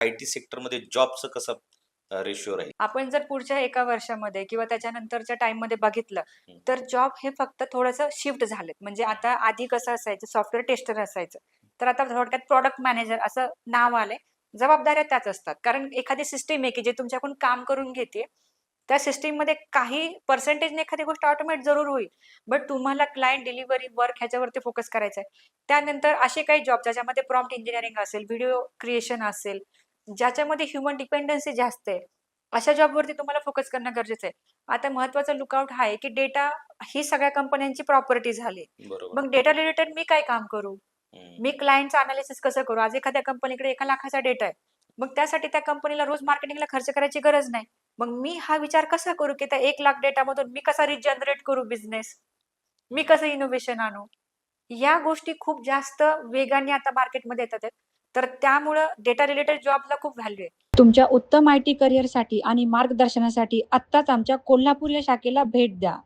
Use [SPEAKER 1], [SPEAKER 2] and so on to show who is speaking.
[SPEAKER 1] IT सेक्टरमध्ये जॉबचं कसं ratio राहील?
[SPEAKER 2] आपण जर पुढच्या 1 वर्षामध्ये किंवा त्याच्यानंतरच्या टाईममध्ये बघितलं,
[SPEAKER 1] हं.
[SPEAKER 2] तर जॉब हे फक्त थोडंसं शिफ्ट झालेत. म्हणजे आता आधी कसं असायचं, सॉफ्टवेअर टेस्टर असायचं. तर आता थोडक्यात प्रॉडक्ट मॅनेजर असं नाव आलंय. जबाबदाऱ्या त्याच असतात. कारण एखादी सिस्टम आहे, की जे तुमच्याकडून काम करून घेते. त्या सिस्टममध्ये काही पर्सेंटेजने एखादी गोष्ट ऑटोमेट जरूर होईल. बट तुम्हाला क्लायंट डिलिव्हरी वर्क ह्याच्यावरती फोकस करायचा आहे. त्यानंतर असे काही जॉब ज्याच्यामध्ये प्रॉम्प्ट इंजिनिअरिंग असेल, व्हिडिओ क्रिएशन असेल, ज्याच्यामध्ये ह्युमन डिपेंडन्सी जास्त आहे. अशा जॉबवरती तुम्हाला फोकस करणं गरजेचं आहे. आता महत्त्वाचा लुकआउट हा आहे, की डेटा ही सगळ्या कंपन्यांची प्रॉपर्टी झाली.
[SPEAKER 1] बरोबर.
[SPEAKER 2] मग डेटा रिलेटेड मी काय काम करू?
[SPEAKER 1] हं.
[SPEAKER 2] मी क्लायंटचं अनालिसिस कसं करू? आज एखाद्या कंपनीकडे 1,00,000चा डेटा आहे. मग त्यासाठी त्या कंपनीला रोज मार्केटिंगला खर्च करायची गरज नाही. मग मी हा विचार कसा करू, की त्या 1,00,000 डेटामधून मी कसा रिजनरेट करू बिझनेस? मी कसं इनोव्हेशन आणू? या गोष्टी खूप जास्त वेगाने आता मार्केटमध्ये येतात आहेत. तर त्यामुळं डेटा रिलेटेड जॉबला खूप व्हॅल्यू आहे. तुमच्या उत्तम आयटी करिअरसाठी आणि मार्गदर्शनासाठी आत्ताच आमच्या कोल्हापूर या शाखेला भेट द्या.